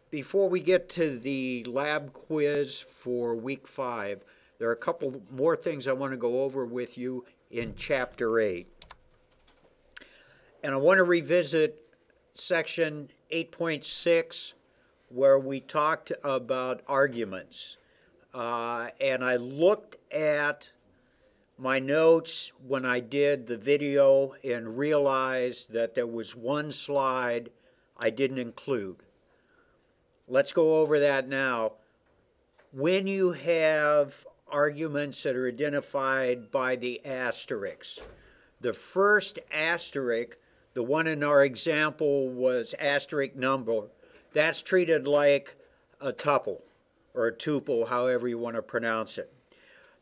Before we get to the lab quiz for week 5, there are a couple more things I want to go over with you in chapter 8. And I want to revisit section 8.6 where we talked about arguments. And I looked at my notes when I did the video and realized that there was one slide I didn't include. Let's go over that now. When you have arguments that are identified by the asterisk, the first asterisk, the one in our example was asterisk number, that's treated like a tuple or a tuple, however you want to pronounce it.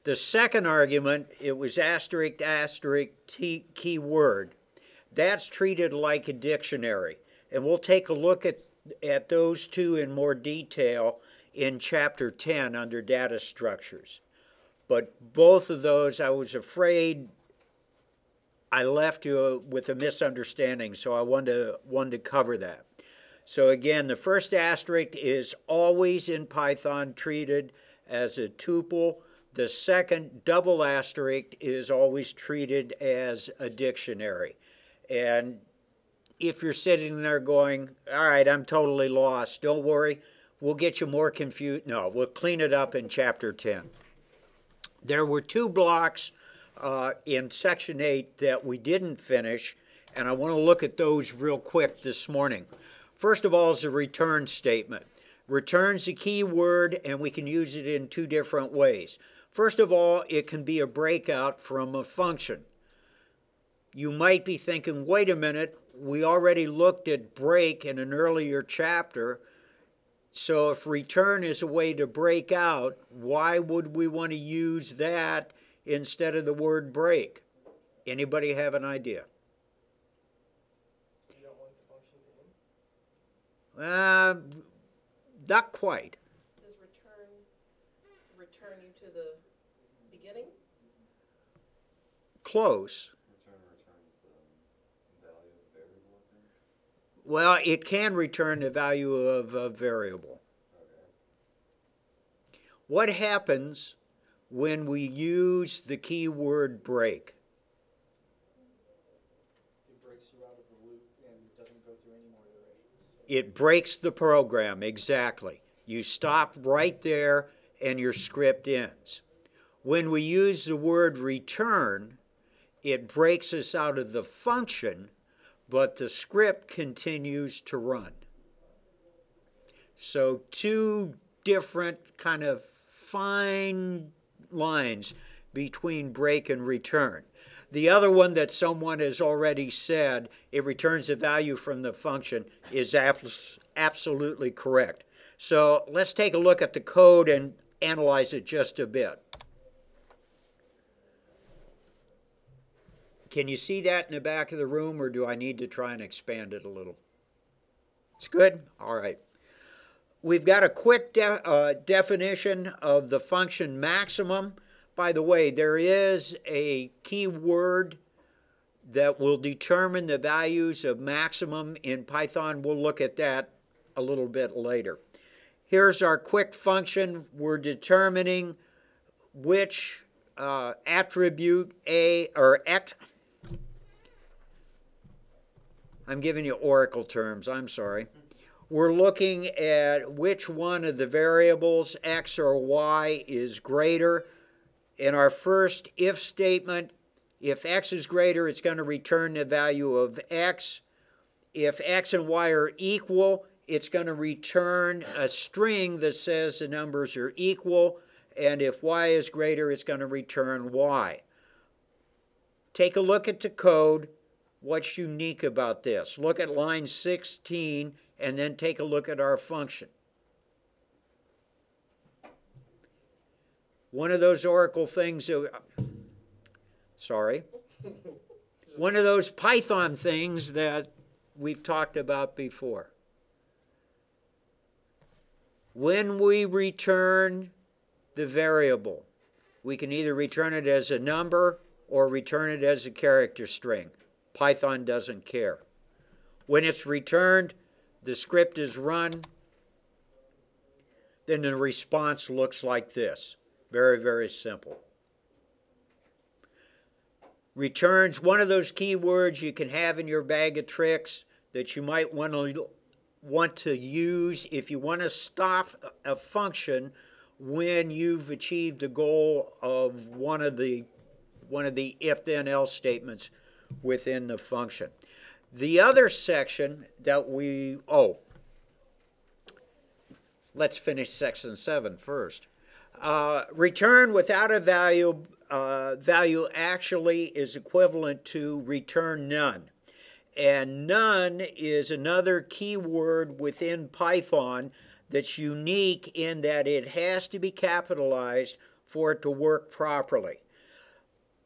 The second argument, it was asterisk asterisk keyword. That's treated like a dictionary. And we'll take a look at those two in more detail in chapter 10 under data structures. But both of those, I was afraid I left you with a misunderstanding, so I wanted to cover that. So again, the first asterisk is always in Python treated as a tuple. The second double asterisk is always treated as a dictionary. And if you're sitting there going, all right, I'm totally lost, don't worry, we'll get you more confused. No, we'll clean it up in chapter 10. There were two blocks in section 8 that we didn't finish, and I want to look at those real quick this morning. First of all is a return statement. Return's a key word, and we can use it in two different ways. First of all, it can be a breakout from a function. You might be thinking, wait a minute, we already looked at break in an earlier chapter, so if return is a way to break out, why would we want to use that instead of the word break? Anybody have an idea? You don't want the function to end? Not quite. Does return you to the beginning? Close. Returns the value of the variable, I think. Well, it can return the value of a variable. Okay. What happens when we use the keyword break? It breaks you out of the loop and doesn't go through any more iterations. It breaks the program, exactly. You stop right there and your script ends. When we use the word return, it breaks us out of the function, but the script continues to run. So two different kind of fine lines between break and return. The other one that someone has already said, it returns a value from the function, is absolutely correct. So let's take a look at the code and analyze it just a bit. Can you see that in the back of the room, or do I need to try and expand it a little? It's good? All right. We've got a quick definition of the function maximum. By the way, there is a keyword that will determine the values of maximum in Python. We'll look at that a little bit later. Here's our quick function. We're determining which attribute A or X. I'm giving you Oracle terms, I'm sorry. We're looking at which one of the variables, X or Y, is greater. In our first if statement, if X is greater, it's going to return the value of X. If X and Y are equal, it's going to return a string that says the numbers are equal. And if Y is greater, it's going to return Y. Take a look at the code. What's unique about this? Look at line 16 and then take a look at our function. One of those Oracle things, one of those Python things that we've talked about before. When we return the variable, we can either return it as a number or return it as a character string. Python doesn't care. When it's returned, the script is run, then the response looks like this. Very, very simple. Returns, one of those keywords you can have in your bag of tricks that you might want to use if you want to stop a function when you've achieved a goal of one of the if-then-else statements within the function. The other section that let's finish section 7 first. Return without a value actually is equivalent to return none. And none is another keyword within Python that's unique in that it has to be capitalized for it to work properly.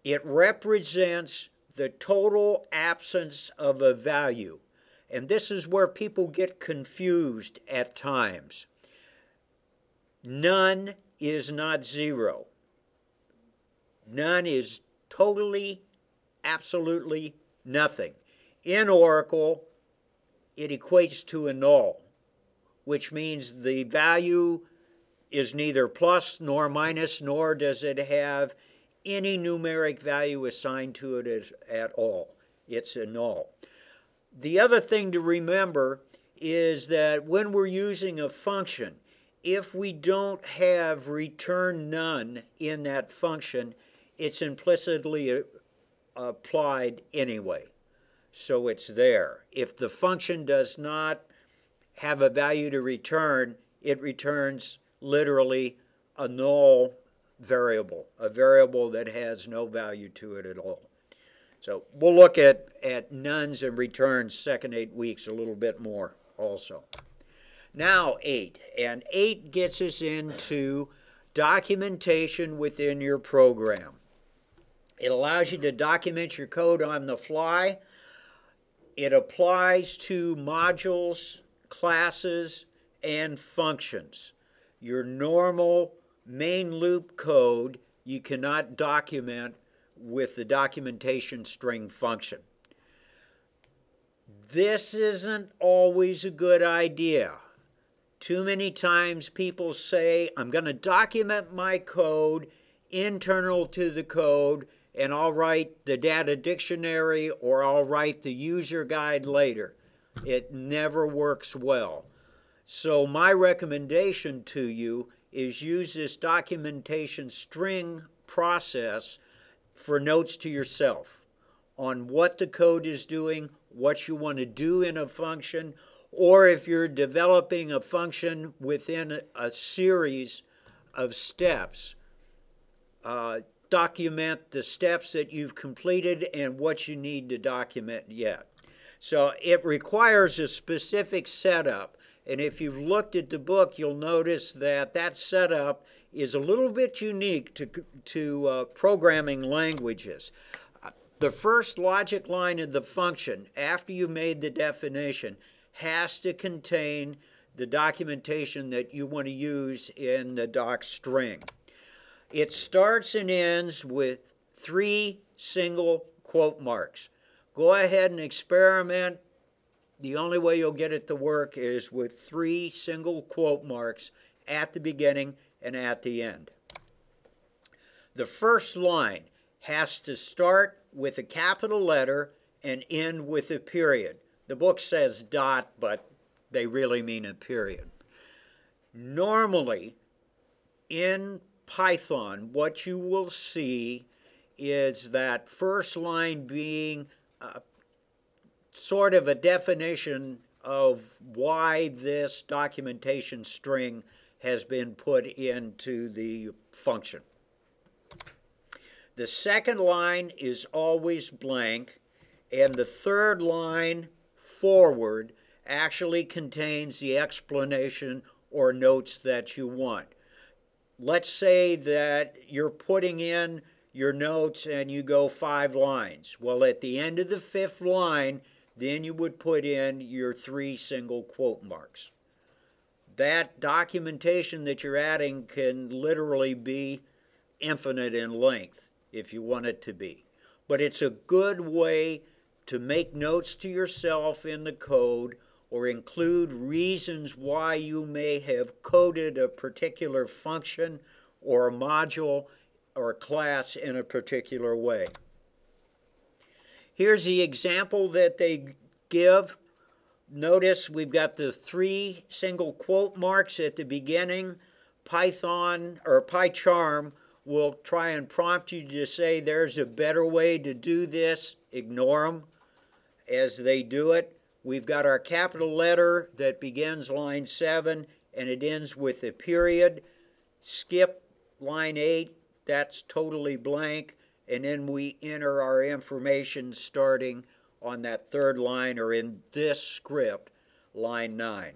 It represents the total absence of a value. And this is where people get confused at times. None is not 0. None is totally, absolutely nothing. In Oracle, it equates to a null, which means the value is neither plus nor minus, nor does it have any numeric value assigned to it at all. It's a null. The other thing to remember is that when we're using a function, if we don't have return none in that function, it's implicitly applied anyway. So it's there. If the function does not have a value to return, it returns literally a null variable, a variable that has no value to it at all. So we'll look at nones and returns second 8 weeks a little bit more also. Now 8, and 8 gets us into documentation within your program. It allows you to document your code on the fly. It applies to modules, classes, and functions. Your normal main loop code you cannot document with the documentation string function. This isn't always a good idea. Too many times people say, I'm going to document my code internal to the code, and I'll write the data dictionary or I'll write the user guide later. It never works well. So my recommendation to you is use this documentation string process for notes to yourself on what the code is doing, what you want to do in a function, or if you're developing a function within a series of steps, document the steps that you've completed and what you need to document yet. So it requires a specific setup. And if you've looked at the book, you'll notice that that setup is a little bit unique to programming languages. The first logic line of the function, after you made the definition, has to contain the documentation that you want to use in the doc string. It starts and ends with 3 single quote marks. Go ahead and experiment. The only way you'll get it to work is with 3 single quote marks at the beginning and at the end. The first line has to start with a capital letter and end with a period. The book says dot, but they really mean a period. Normally, in Python, what you will see is that first line being sort of a definition of why this documentation string has been put into the function. The second line is always blank, and the third line forward actually contains the explanation or notes that you want. Let's say that you're putting in your notes and you go 5 lines. Well, at the end of the 5th line, then you would put in your 3 single quote marks. That documentation that you're adding can literally be infinite in length if you want it to be. But it's a good way to make notes to yourself in the code or include reasons why you may have coded a particular function or a module or a class in a particular way. Here's the example that they give. Notice we've got the 3 single quote marks at the beginning. Python or PyCharm will try and prompt you to say there's a better way to do this. Ignore them as they do it. We've got our capital letter that begins line 7 and it ends with a period. Skip line 8, that's totally blank, and then we enter our information starting on that 3rd line, or in this script, line 9.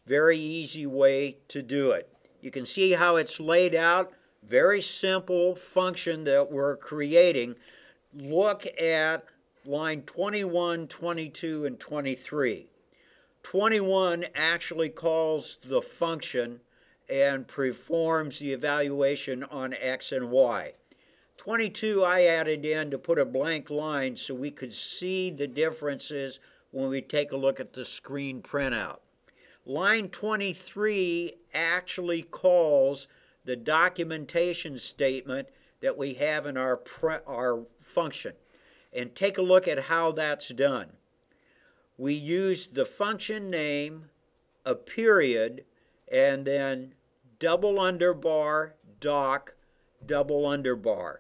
Very easy way to do it. You can see how it's laid out. Very simple function that we're creating. Look at line 21, 22, and 23. 21 actually calls the function and performs the evaluation on X and Y. 22 I added in to put a blank line so we could see the differences when we take a look at the screen printout. Line 23 actually calls the documentation statement that we have in our function. And take a look at how that's done. We use the function name, a period, and then double underbar, doc, double underbar.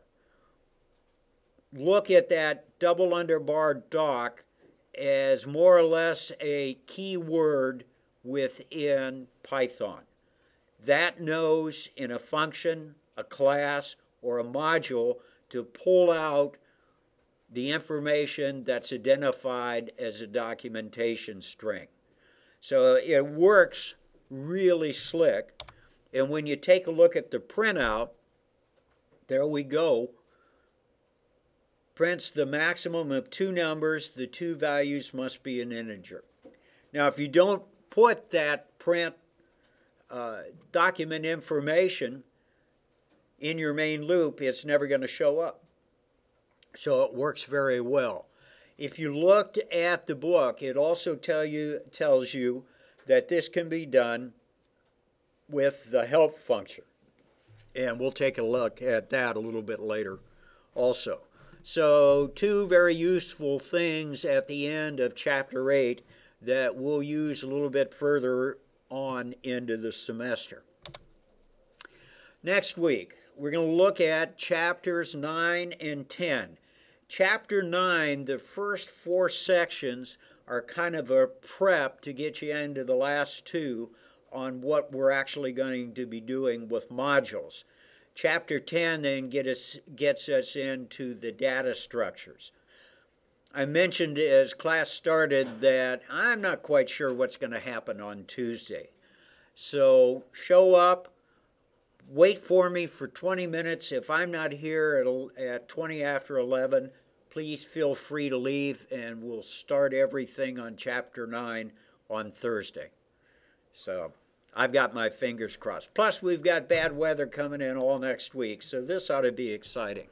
Look at that double underbar doc as more or less a keyword within Python. That knows in a function, a class, or a module to pull out the information that's identified as a documentation string. So it works really slick. And when you take a look at the printout, there we go. Prints the maximum of 2 numbers. The 2 values must be an integer. Now, if you don't put that print document information in your main loop, it's never going to show up. So it works very well. If you looked at the book, it also tells you that this can be done with the help function. And we'll take a look at that a little bit later also. So 2 very useful things at the end of Chapter 8 that we'll use a little bit further on into the semester. Next week, we're going to look at Chapters 9 and 10. Chapter 9, the first 4 sections are kind of a prep to get you into the last 2 on what we're actually going to be doing with modules. Chapter 10 then gets us into the data structures. I mentioned as class started that I'm not quite sure what's going to happen on Tuesday. So show up, wait for me for 20 minutes. If I'm not here at 20 after 11, please feel free to leave, and we'll start everything on Chapter 9 on Thursday. So I've got my fingers crossed. Plus, we've got bad weather coming in all next week, so this ought to be exciting.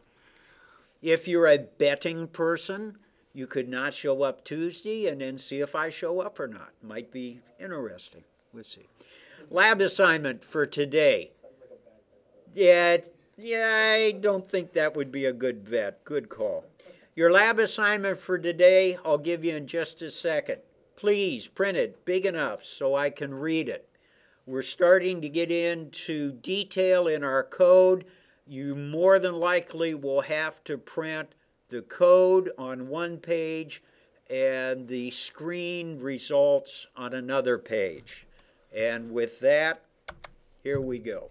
If you're a betting person, you could not show up Tuesday and then see if I show up or not. Might be interesting. We'll see. Lab assignment for today. Yeah, I don't think that would be a good bet. Good call. Your lab assignment for today, I'll give you in just a second. Please print it big enough so I can read it. We're starting to get into detail in our code. You more than likely will have to print the code on one page and the screen results on another page. And with that, here we go.